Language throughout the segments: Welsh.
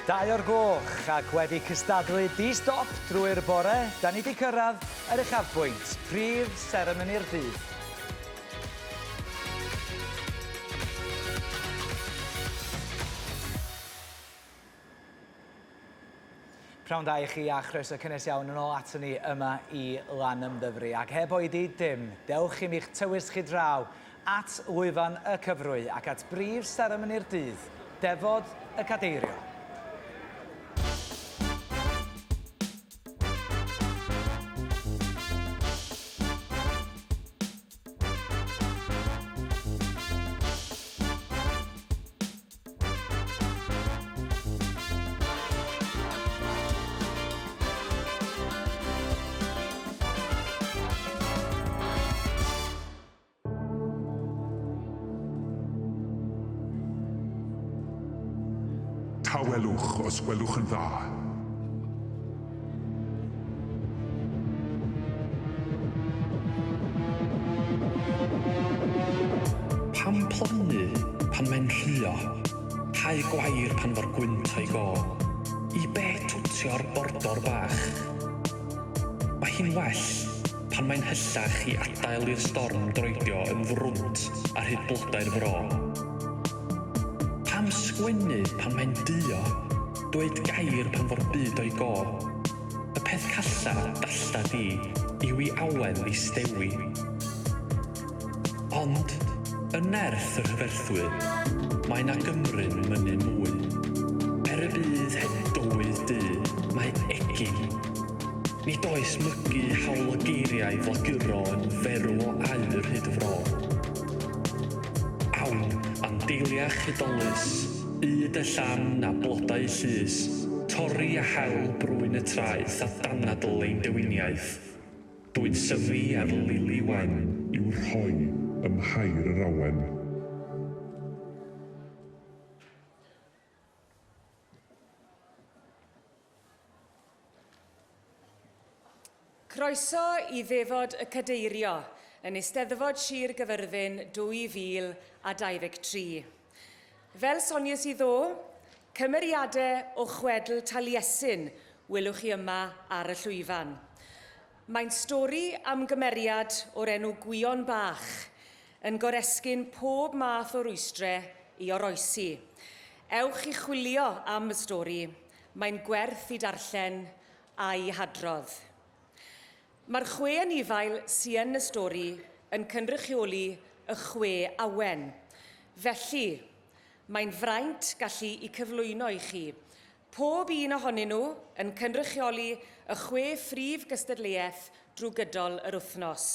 2 o'r gloch ac wedi cystadlu di-stop drwy'r bore, da ni wedi cyrraedd yr uchafbwynt, prif seremoni'r dydd. Prawn da i chi a chroeso cynnes iawn yn ôl ato ni yma i Lan Ymddyfri. Ac heb oedi dim, dewch i mi'ch tywys chi draw at lwyfan y cyfrwy ac at brif seremoni'r dydd, Defod y Gadeirio. Tawelwch os gwelwch yn dda. Pam plonu pan mae'n rhuo, hau gwair pan fo'r gwynt o'i go, i be twtio'r bordor bach. Mae hi'n well pan mae'n hyllach i adael i'r storm droedio yn frwnt ar hyd blodau'r fro. Pam sgwennu pan mae'n duo, dweud gair pan fo'r byd o'i go. Y peth calla dalla di yw i awen i stewi. Ond, yn nerth yr hyferthwyr, mae na Gymru'n mynnu mwy. Er y bydd heb dywydd du, mae egin. Nid oes mygu hawl o geiriau flaguro yn ferw o aur hyd y fro. Awn am deiliach hydolus, yd y llan a blodau llys, torri a hawl brwyn y traeth a danadl ein dewiniaeth. Dwi'n syfu ar lili wen I'w rhoi ym mhair yr awen. Croeso i Defod y Gadeirio yn Eisteddfod Sir Gaerfyrddin 2023. Fel sonius i ddo, cymeriadau o chwedl Taliesin welwch chi yma ar y llwyfan. Mae'n stori am gymeriad o'r enw Gwion Bach yn goresgyn pob math o rwystrau i oroesi. Ewch i chwilio am y stori, mae'n gwerth i darllen a'i hadrodd. Mae'r 6 anifail sy'n y stori yn cynrychioli y 6 awen. Felly, mae'n fraint gallu i cyflwyno i chi. Pob un ohonyn nhw yn cynrychioli y 6 phrif gystadleuaeth drwy gydol yr wythnos.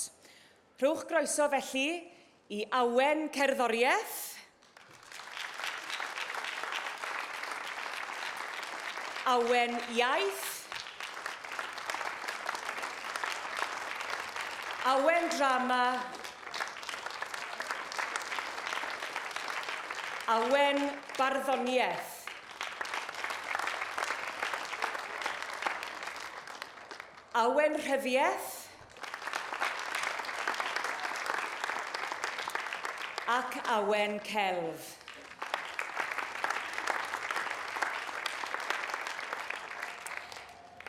Rhowch groeso felly i awen cerddoriaeth, awen iaith, awen drama, awen barddoniaeth, awen rhyddiaeth, ac awen celf.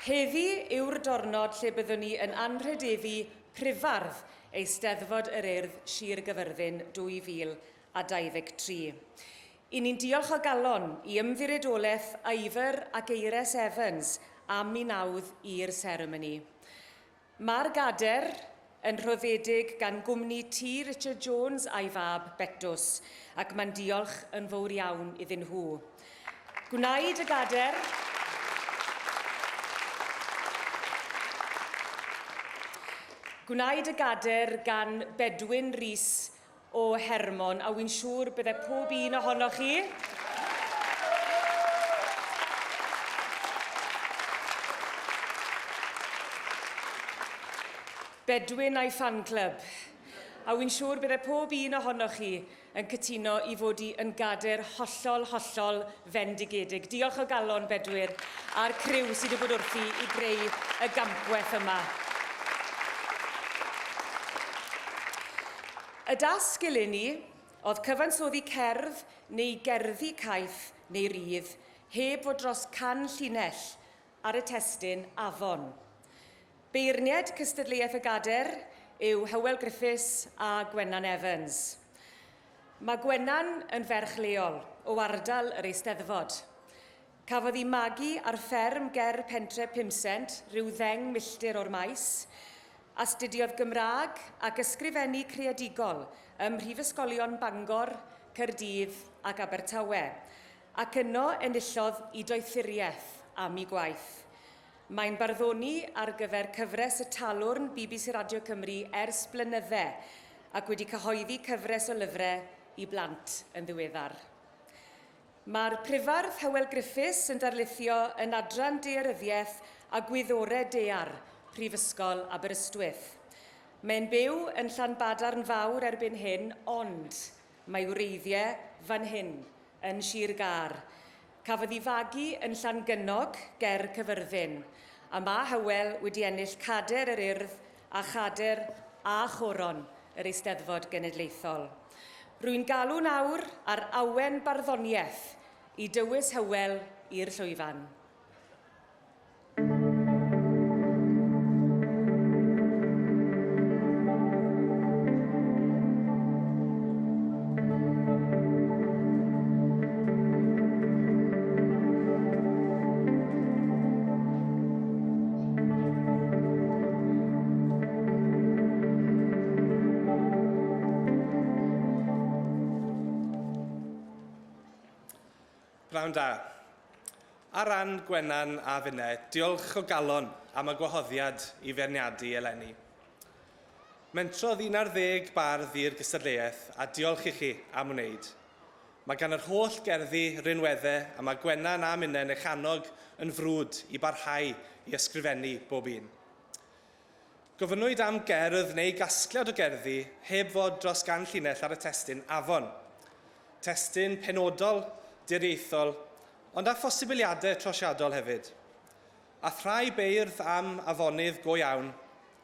Heddi yw'r diwrnod lle byddwn ni yn anrhydefu Prifardd Eisteddfod yr Urdd Sir Gaerfyrddin 2023. I ni'n diolch o galon i ymddiriedolaeth Eifr ac Eires Evans am I nawdd i'r seremoni. Mae'r Gadair yn rhoddedig gan gwmni T. Richard Jones a'i fab Betws, ac mae'n diolch yn fawr iawn iddyn nhw. Gwnaed y Gadair gan Bedwyn Rhys o Hermon, a wy'n siŵr byddai pob un ohonoch chi Bedwyn a'i fan club. A wy'n siŵr byddai pob un ohonoch chi yn cytuno i fod yn Gadair hollol fendigedig. Diolch o galon Bedwyr a'r criw sydd wedi bod wrthi i greu y gampwaith yma. Y dasg eleni oedd cyfansoddi cerdd neu gerddi caeth neu rydd heb fod dros 100 llinell ar y testun afon. Beirniad cystadleuaeth y Gadair yw Hywel Griffiths a Gwennan Evans. Mae Gwennan yn ferch leol o ardal yr Eisteddfod. Cafodd ei magu ar fferm ger pentre 500 rhyw 10 milltir o'r maes, astudiodd Gymraeg ac ysgrifennu creadigol ym Mhrifysgolion Bangor, Caerdydd ac Abertawe, ac yno enillodd i doethuriaeth am ei gwaith. Mae'n barddoni ar gyfer cyfres y talwrn BBC Radio Cymru ers blynyddau ac wedi cyhoeddi cyfres o lyfrau i blant yn ddiweddar. Mae'r Prifardd Hywel Griffiths yn darlithio yn adran daearyddiaeth a gwyddorau daear Prifysgol Aberystwyth. Mae'n byw yn Llanbadarn Fawr erbyn hyn, ond mae wreiddiau fan hyn yn Sir Gar. Cafodd ei fagu yn Llangynnog ger Gaerfyrddin, a mae Hywel wedi ennill Cadair yr Urdd a Chadair a Choron yr Eisteddfod Genedlaethol. Rwy'n galw nawr ar awen barddoniaeth i dywys Hywel i'r llwyfan. Pnawn da. Ar ran Gwennan a finne, diolch o galon am y gwahoddiad i feirniadu eleni. Mentrodd 11 bardd i'r gystadleuaeth a diolch i chi am wneud. Mae gan yr holl gerddi rinweddau a mae Gwennan a minnau'n eich annog yn frwd i barhau i ysgrifennu bob un. Gofynnwyd am gerdd neu gasgliad o gerddi heb fod dros 100 llinell ar y testun afon. Testun penodol, diraethol, ond â phosibiliadau trosiadol hefyd. A thrai beirdd am afonydd go iawn,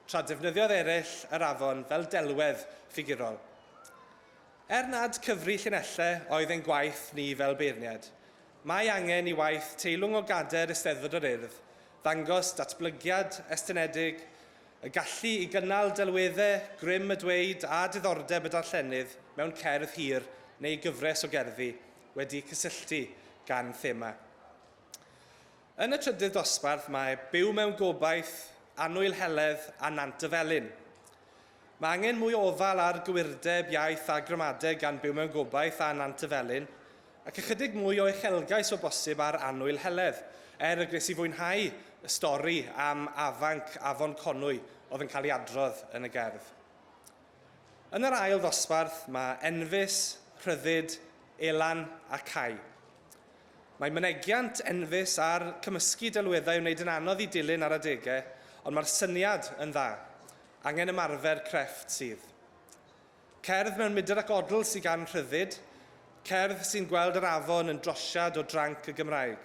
tra defnyddiodd eraill yr afon fel delwedd ffigurol. Nad cyfri llinellau oedd ein gwaith ni fel beirniad, mae angen i waith teilwng o Gadair Eisteddfod yr Urdd ddangos datblygiad estynedig, y gallu i gynnal delweddau, grym y dweud a diddordeb y darllenydd mewn cerdd hir neu gyfres o gerddi wedi cysylltu gan thema. Yn y trydydd dosbarth mae byw mewn gobaith, annwyl heledd a nant y felyn. Mae angen mwy ofal ar gywirdeb, iaith a gramadeg gan byw mewn gobaith a nant y felyn, ac ychydig mwy o uchelgais o bosib ar annwyl heledd, y gres i fwynhau y stori am afanc Afon Conwy oedd yn cael ei adrodd yn y gerdd. Yn yr ail ddosbarth mae enfys, rhyddid, elan a cai. Mae mynegiant enfys ar cymysgu delweddau wneud yn anodd i dilyn ar adegau, ond mae'r syniad yn dda. Angen ymarfer crefft sydd. Cerdd mewn mydr ac odl sydd gan rhyddid, cerdd sy'n gweld yr afon yn drosiad o dranc y Gymraeg.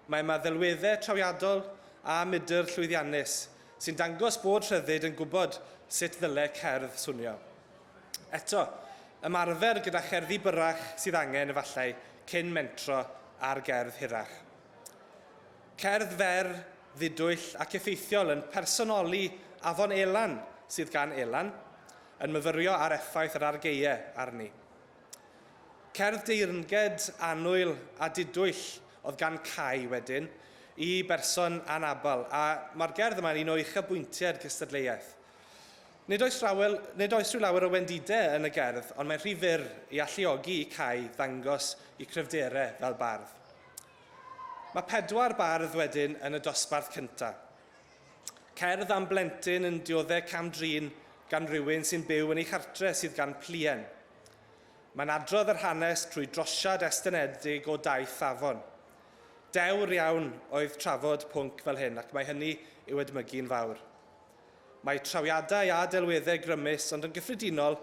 Mae yma ddelweddau trawiadol a mydr llwyddiannus sy'n dangos bod rhyddid yn gwybod sut ddylai cerdd swnio. Eto, ymarfer gyda cherddi byrrach sydd angen efallai cyn mentro ar gerdd hirach. Cerdd fer, ddidwyll ac effeithiol yn personoli afon elan sydd gan elan, yn myfyrio ar effaith yr argeiau arni. Cerdd deyrnged, annwyl a didwyll oedd gan Cai wedyn i berson anabal, a mae'r gerdd yma'n un o uchelbwyntiau'r gystadleuaeth. Nid oes rhyw lawer o wendidau yn y gerdd, ond mae'n rhy fyr i alluogi i Cai ddangos i cryfderau fel bardd. Mae 4 bardd wedyn yn y dosbarth cyntaf. Cerdd am blentyn yn dioddau camdrin gan rywun sy'n byw yn ei chartre sydd gan plien. Mae'n adrodd yr hanes trwy drosiad estynedig o daith afon. Dewr iawn oedd trafod pwnc fel hyn, ac mae hynny i'w edmygu'n fawr. Mae trawiadau a delweddau grymus, ond yn gyffredinol,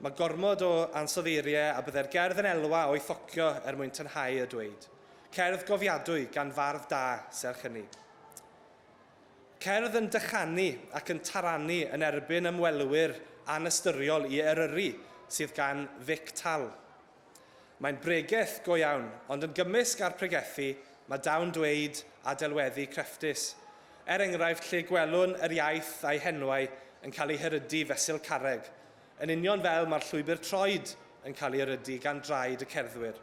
mae gormod o ansoddeiriau a byddai'r gerdd yn elwa o'i thocio mwyn tynhau y dweud. Cerdd gofiadwy gan fardd da serch hynny. Cerdd yn dychanu ac yn taranu yn erbyn ymwelwyr anastyriol i Eryri sydd gan Vic Tal. Mae'n bregaeth go iawn, ond yn gymysg ar pregethu mae dawn dweud a delweddu crefftus. Enghraifft lle gwelwn yr iaith a'i henwau yn cael ei hyrydu fesul carreg, yn union fel mae'r llwybr troed yn cael ei hyrydu gan draed y cerddwyr.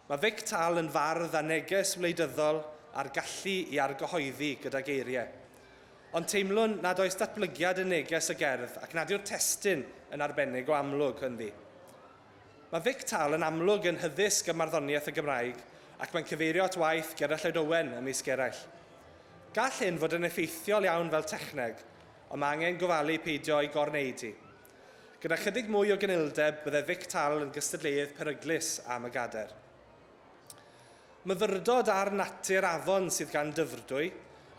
Mae Vic Tal yn fardd a neges wleidyddol a'r gallu i argyhoeddi gyda geiriau. Ond teimlwn nad oes datblygiad y neges y gerdd ac nad yw'r testyn yn arbennig o amlwg ynddi. Mae Vic Tal yn amlwg yn hyddysg y marddoniaeth y Gymraeg ac mae'n cyfeirio at waith Gerallt Owen ymysg eraill. Gall hyn fod yn effeithiol iawn fel techneg, ond mae angen gofalu peidio ei gorneudi. Gyda chydig mwy o gynildeb, bydde Vic Tal yn gystadleuaeth peryglus am y Gadair. Myfyrdod ar natur afon sydd gan dyfrdwy,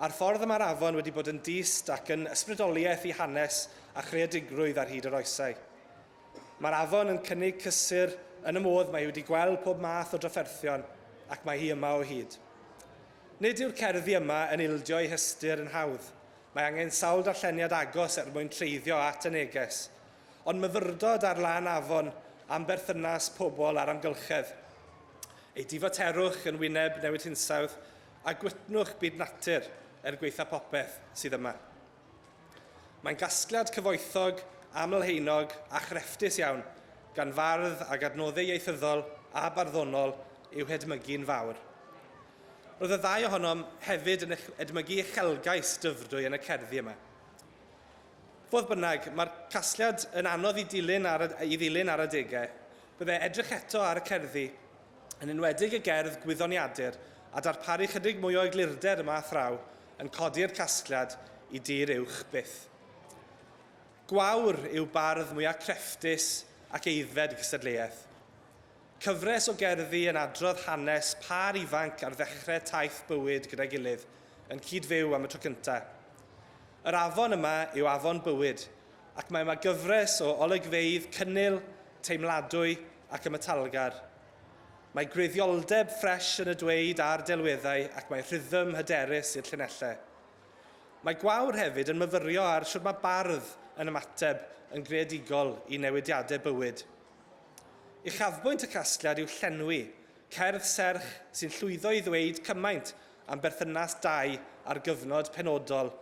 a'r ffordd y mae'r afon wedi bod yn dist ac yn ysbrydoliaeth i hanes a chreadigrwydd ar hyd yr oesau. Mae'r afon yn cynnig cysur yn y modd mae wedi gweld pob math o drafferthion ac mae hi yma o hyd. Nid yw'r cerddi yma yn ildio i hystyr yn hawdd. Mae angen sawl darlleniad agos mwyn treiddio at y neges. Ond myfyrdod ar lan afon am berthynas pobl ar amgylchedd. Ei difoterwch yn wyneb newid hinsawdd a gwitnwch byd natur gweitha popeth sydd yma. Mae'n gasgliad cyfoethog, amlheinog a chrefftus iawn gan fardd ac adnoddau ieithyddol a barddonol i'w hedmygu'n fawr. Roedd y ddau ohonom hefyd yn edmygu uchelgais dyfrdwy yn y cerddi yma. Fodd bynnag, mae'r casgliad yn anodd i ddilyn ar adegau. Bydde edrych eto ar y cerddi, yn enwedig y gerdd gwyddoniadur a darparu chydig mwy o eglurder yma a thraw yn codi'r casgliad i dir uwch byth. Gwawr yw bardd mwyaf crefftus ac eiddfed gystadleuaeth. Cyfres o gerddi yn adrodd hanes par ifanc ar ddechrau taith bywyd gyda'i gilydd yn cydfyw am y tro cyntaf. Yr afon yma yw afon bywyd, ac mae yma gyfres o olygfeydd cynnil, teimladwy ac ymatalgar. Mae greiddioldeb ffres yn y dweud a'r delweddau ac mae rhythm hyderus i'r llinellau. Mae gwawr hefyd yn myfyrio ar sut mae bardd yn ymateb yn greadigol i newidiadau bywyd. Uchafbwynt y casgliad yw llenwi, cerdd serch sy'n llwyddo i ddweud cymaint am berthynas dau ar gyfnod penodol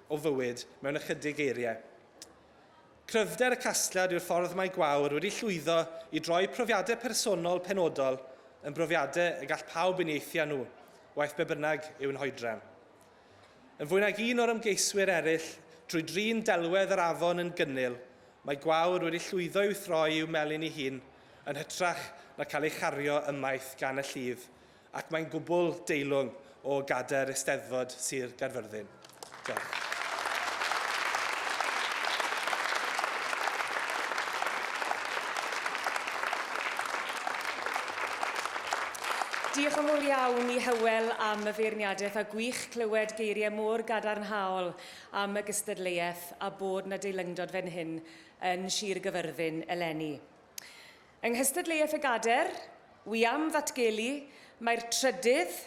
o fywyd mewn ychydig eiriau. Cryfder y casgliad yw'r ffordd mae gwawr wedi llwyddo i droi profiadau personol penodol yn brofiadau y gall pawb unieithu â nhw, waith be bynnag yw'n hoedran. Yn fwy nag un o'r ymgeiswyr eraill, trwy drin delwedd yr afon yn gynnil, mae gwawr wedi llwyddo i'w throi i'w melyn ei hun yn hytrach na cael ei chario ymaith gan y llif, ac mae'n gwbl deilwng o Gadair Eisteddfod Sir Gaerfyrddin. Diolch. Diolch yn fawr iawn i Hywel am y feirniadaeth a gwych clywed geiriau môr gadarnhaol am y gystadleuaeth a bod na deilyngyngdod fan hyn yn Sir Gaerfyrddin eleni. Yng nghystadleuaeth y Gadair, wi am ddatgelu, mae'r trydydd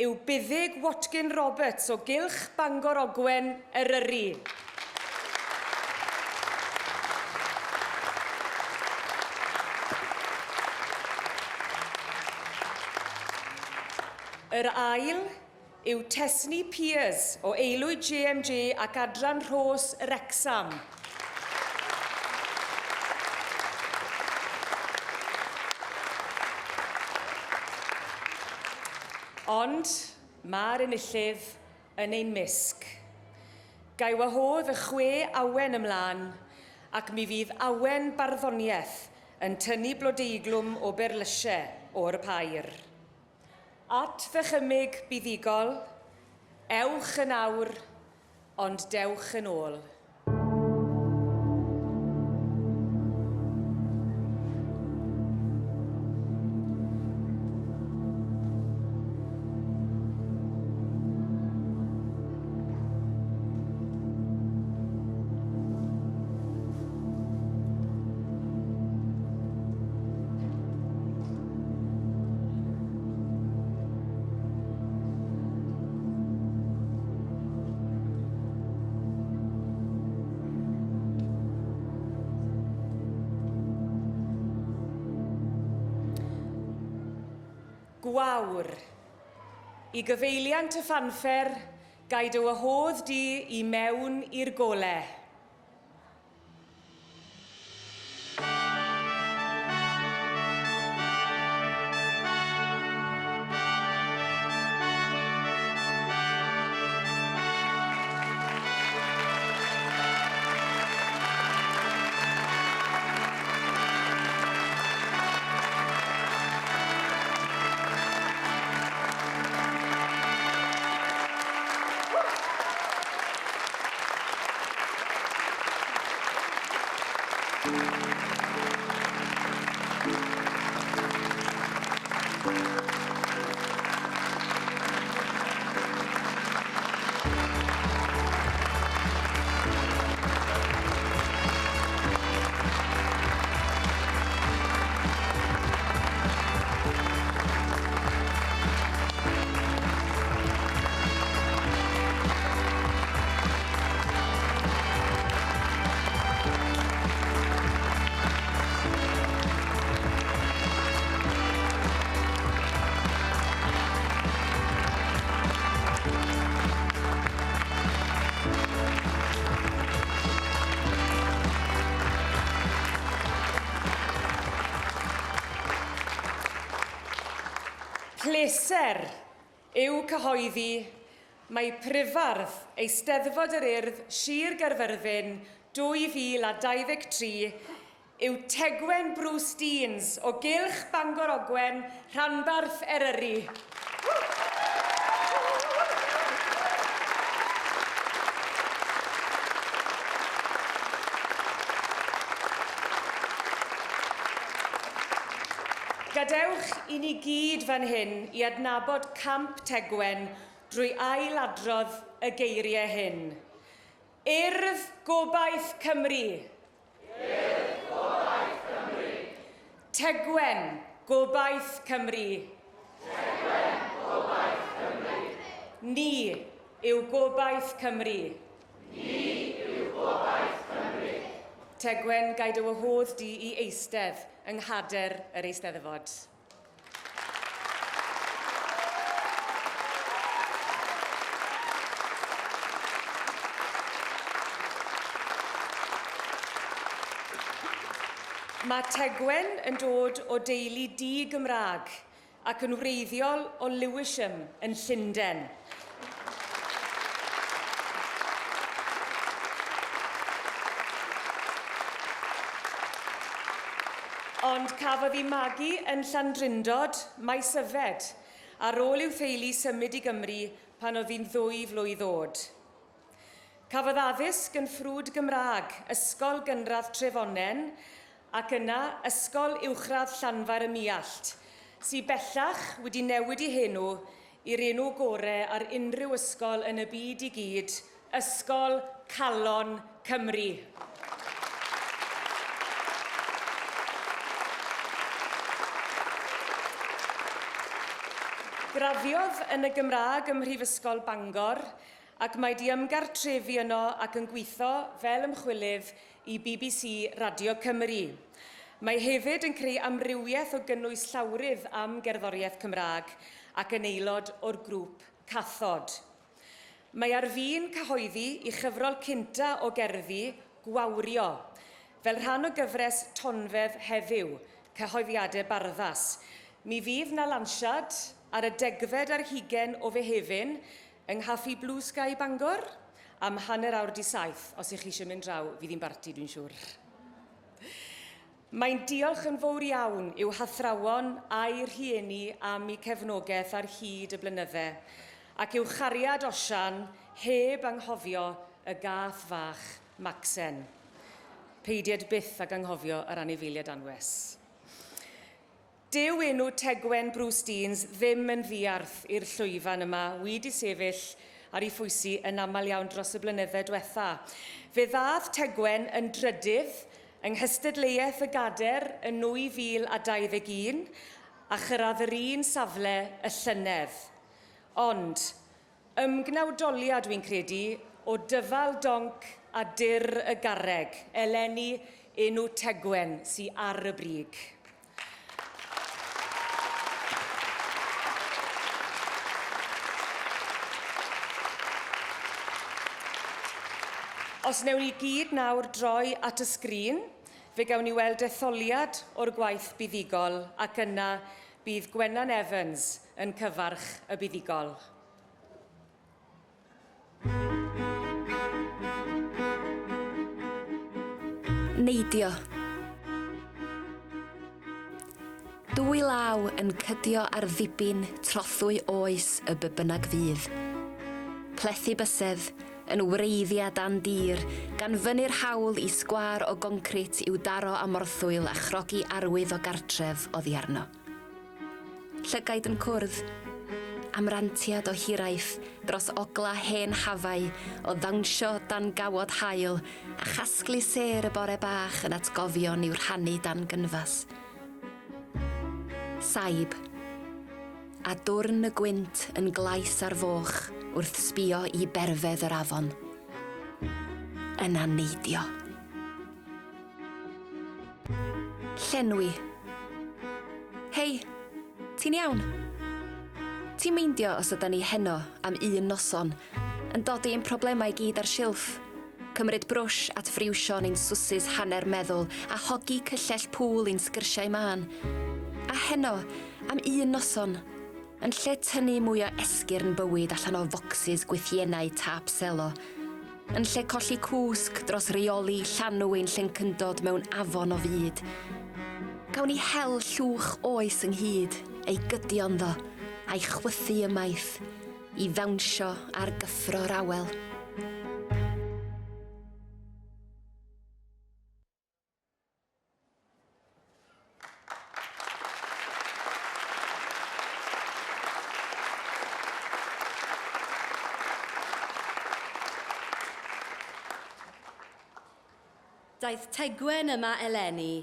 yw Buddig Watkin Roberts o gylch Bangor Ogwen Eryri. Yr ail yw Tesni Piers o aelwyd JMJ ac Adran Rhos Wrecsam. Ond mae'r enillydd yn ein misg. Gai wahodd y 6 awen ymlaen ac mi fydd awen barddoniaeth yn tynnu blodeiglwm o berlysiau o'r pair. At ddychymyg buddigol, ewch yn awr, ond dewch yn ôl. gwawr. I gyfeiliant y ffanffer, gaid o wahodd di I mewn i'r golau. Pleser yw cyhoeddi mae Prifardd Eisteddfod yr Urdd, Sir Gaerfyrddin 2023 yw Tegwen Brewsteins o gylch Bangor Ogwen, Rhanbarth Eryri. Gadewch I ni gyd fan hyn I adnabod camp Tegwen drwy ailadrodd y geiriau hyn. Urdd Gobaith Cymru. Urdd Gobaith Cymru. Tegwen Gobaith Cymru. Tegwen Gobaith Cymru. Ni yw Gobaith Cymru. Ni yw Gobaith Cymru. Tegwen gaid o wahodd di I eistedd yng Gadair yr Eisteddfod. Mae Tegwen yn dod o deulu di-Gymraeg ac yn wreiddiol o Lewisham yn Llundain. Ond cafodd I magu yn Landrindod, Maesyfed, ar ôl i'w theulu symud I Gymru pan oedd hi'n 2 flwydd oed. Cafodd addysg yn ffrwd Gymraeg, ysgol gynradd Trefonen, ac yna ysgol uwchradd Llanfair y Miallt, sy'n bellach wedi newid I henw i'r enw gorau ar unrhyw ysgol yn y byd I gyd, Ysgol Calon Cymru. Graddiodd yn y Gymraeg ym Mhrifysgol Bangor ac mae di ymgartrefu yno ac yn gweithio fel ymchwilydd I BBC Radio Cymru. Mae hefyd yn creu amrywiaeth o gynnwys llawrydd am gerddoriaeth Cymraeg ac yn aelod o'r grŵp Cathod. Mae ar fin cyhoeddi I chyfrol cynta o gerddi Gwawrio, fel rhan o gyfres tonfedd heddiw, cyhoeddiadau barddas. Mi fydd na lansiad ar y 10fed ar 20 o Fehefin yng Nghaffi Blue Sky Bangor am 6:30 os ych chi eisiau mynd draw, fydd hi'n barti dwi'n siŵr. Mae'n diolch yn fawr iawn i'w hathrawon a'i rhieni am eu cefnogaeth ar hyd y blynyddau ac i'w chariad osian heb anghofio y gath fach Macsen. Peidiad byth ag anghofio yr anifeiliaid anwes. Dyw enw Tegwen Brewsteins ddim yn ddiarth i'r llwyfan yma wedi sefyll ar ei phwysi yn aml iawn dros y blynyddau diwetha. Fe ddath Tegwen yn drydydd yng Nghystadleuaeth y Gadair yn 2021 a chyrraedd yr un safle y llynedd. Ond, ymgnawdoliad dwi'n credu o dyfal donc a dir y garreg, eleni enw Tegwen sy'n ar y brig. Os newn ni gyd nawr droi at y sgrin, fe gawn ni weld etholiad o'r gwaith buddigol ac yna bydd Gwennan Evans yn cyfarch y buddigol. Neidio. Dwy law yn cydio ar ddibyn trothwy oes y by bynnag fydd. Plethu bysedd yn wreiddiad dan dir, gan fyny'r hawl i sgwar o goncrit i'w daro a morthwyl a chrogi arwydd o gartref oddi arno. Llygaid yn cwrdd, amrantiad o hiraeth dros ogla hen hafau o ddawnsio dan gawod hael a chasglu ser y bore bach yn atgofion i'w rhannu dan gynfas. Saib, a dwrn y gwynt yn glais ar foch wrth sbio i berfedd yr afon. Yna neidio. Llenwi. Hei, ti'n iawn? Ti'n meindio os ydyn ni heno am un noson, yn dod i'n problemau gyd ar silff, cymryd brwsh at friwsion ein swsys hanner meddwl a hogi cyllell pŵl ein sgyrsiau man. A heno, am un noson, yn lle tynnu mwy o esgyrn bywyd allan o focsys gweithiennau tap selo, yn lle colli cwsg dros reoli llanw ein llencyndod mewn afon o fyd. Gawn ni hel llwch oes ynghyd, ei gydion ddo, a'i chwythu ymaith, i ddawnsio ar gyffro'r awel. Daeth Tegwen yma eleni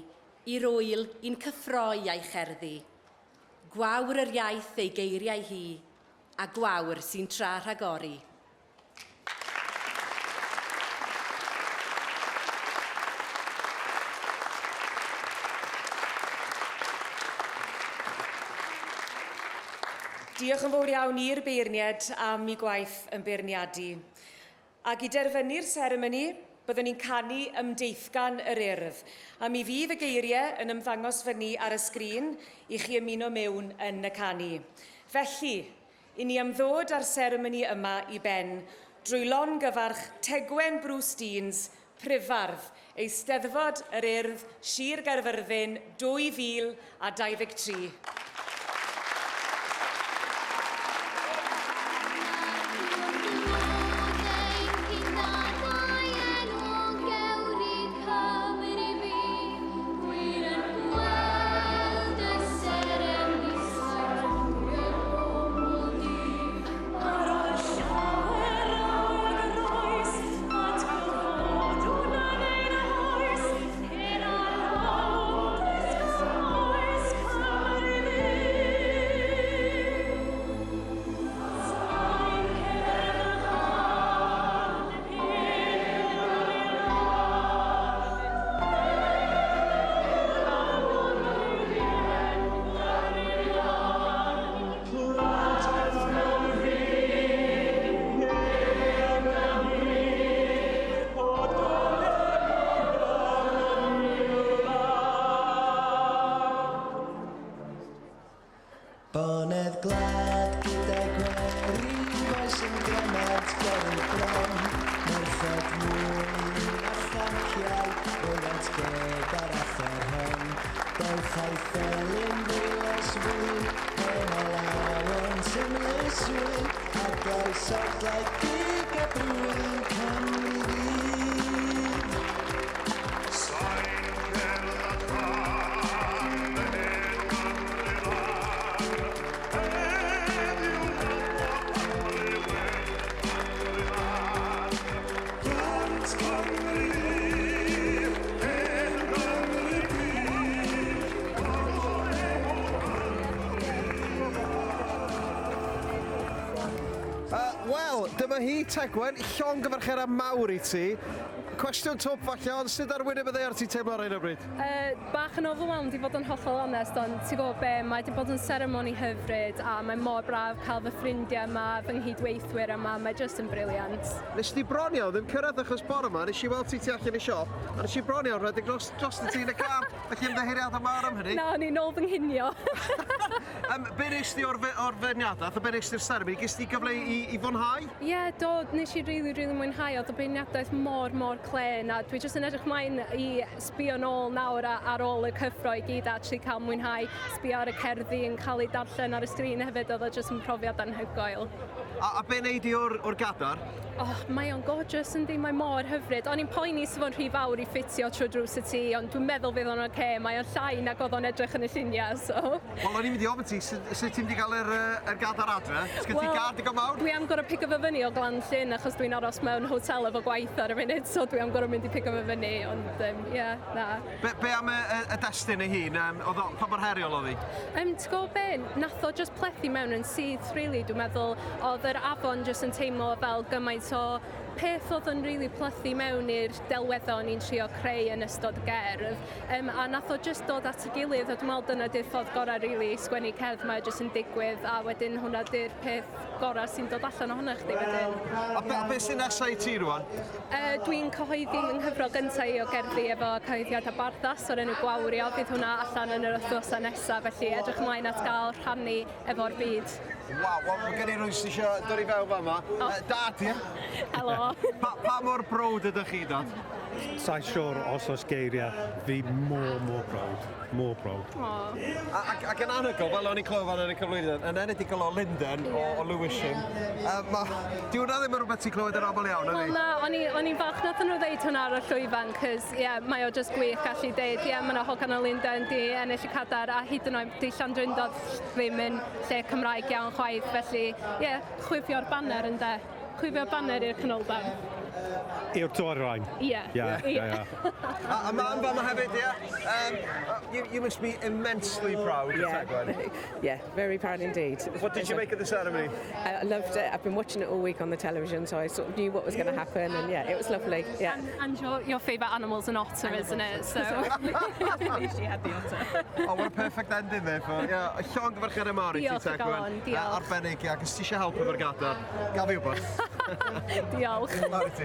i'r wyl i'n cyffroi a'i cherddi. Gwawr yr iaith ei geiriau hi, a gwawr sy'n tra rhagori. Diolch yn fawr iawn i'r beirniad am ei gwaith yn beirniadu. Ac i derfynu'r seremoni, byddwn ni'n canu ymdeithgan yr urdd, a mi fydd y geiriau yn ymddangos fyny ar y sgrin i chi ymuno mewn yn y canu. Felly, i ni ymddod â'r seremoni yma i ben drwy longyfarch Tegwen Bruce Deans, Prifardd, Eisteddfod yr urdd, Sir Gaerfyrddin 2023. Bonedd glad gyda gweri, oes yn glemant gyrru bron, merched mwy a chanciau, roedd ged ar affer hon. Dewch a'i felyn ddwyos fwy, hen o lawen symlus wyn, a gloes oglau gig a brwyn Cymru fydd. Wel, dyma Dyma hi, Tegwen, llongyfarchera mawr I ti. Cwestiwn twp falle, ond sut arwyneb y ddeiar ti'n teimlo ar hyn o bryd? Bach yn overwhelmed I fod yn hollol onest, ond ti'n gwybod be, mae wedi bod yn seremoni hyfryd a mae mor braf cael fy ffrindiau yma, fy nghydweithwyr yma, mae jyst yn briliant. Nes ti bron iawn ddim cyrraedd achos bore yma, nes I weld ti allan I siop, a nes I bron iawn rhedeg dros y ti yn y car, felly ymddeheiriad mawr am hynny. Na, o'n i'n ôl fy nghinio. Be nes ti o'r feirniadaeth, a be nes ti'r seremoni, ges ti gyfle I fonhau? Ie, dod, nes I really mwynhau, oedd y beirniadaeth mor clen, a dwi jyst yn edrych mlaen I sbio nôl nawr ar ôl y cyffro I gyd a actually cael mwynhau, sbio ar y cerddi yn cael ei darllen ar y sgrin hefyd, oedd o jyst yn profiad anhygoel. A be neud I o'r Gadair? Mae o'n gorgeous yndi, mae mor hyfryd. O'n i'n poeni sef o'n rhy fawr I ffitio trwy drws y tŷ, ond dwi'n meddwl fydd o'n oce. Mae o'n llai nag oedd o'n edrych yn y lluniau, so... Wel, o'n i'n mynd I ofyn ti, sut ti'n mynd I gael yr Gadair adre? Sgyn ti gad digon mawr? Dwi am gorau pigo fy fyny o Glan Llyn, achos dwi'n aros mewn hotel efo gwaith ar y munud, so dwi am gorau mynd I pigo fy fyny, ond ie, na. Be am y destun ei hun? Pa mor heriol oedd hi? Ti'n gwybod be, nath o just plethu mewn yn syth, really, dwi'n meddwl, oedd yr afon just yn teimlo fel gymaint o peth oedd yn really plethu mewn i'r delweddau ni'n trio creu yn ystod gerdd. A nath o just dod at y gilydd, a dwi'n meddwl dyna di'r ffordd gorau really, sgwennu cerdd mae jyst yn digwydd, a wedyn hwnna di'r peth gorau sy'n dod allan ohono chdi wedyn. A beth sy'n nesau I ti rwan? Dwi'n cyhoeddi yng nghyfrol gyntaf I o gerddi efo cyhoeddiad a barddas o'r enw Gwawrio. Fydd hwnna allan yn yr wythnosa nesaf, felly edrych ymlaen at gael rhannu efo'r byd. Waw, mae gen I rwy'n sy'n eisiau dod I fewn fama. Dad, ie? Helo. Pa mor browd ydych chi, Dad? Sa'n siŵr os oes geiriau, fi mor browd. Mor browd. Ac yn anhygoel, fel o'n i'n clywed fan yn y cyflwyniad, yn enedig o Linden o Lewisham. Di hwnna ddim yn rhywbeth ti'n clywed yn aml iawn, ydy? Wel na, o'n i'n falch nath nhw ddeud hwnna ar y llwyfan, cos mae o jyst gwych gallu deud, mae yna hogan o Linden di ennill y Gadair, a hyd yn oed di Landrindod ddim yn lle Cymraeg iawn chwaith, felly chwifio'r banner ynde. Chwifio'r banner i'r canolfan. I'r dwyrain? Ie. A mam fama hefyd, ie? You must be immensely proud of Tegwen. Yeah, very proud indeed. What did you make of the ceremony? I loved it. I've been watching it all week on the television, so I sort of knew what was going to happen, and yeah, it was lovely. Yeah. And your favourite animal's an otter, isn't it? So. She had the otter. Oh, what a perfect ending there for llongyfarchera mawr I ti, Tegwen. Arbennig, ac os ti eisiau helpu efo'r Gadair, gaf fi wbeth. Diolch. Diolch.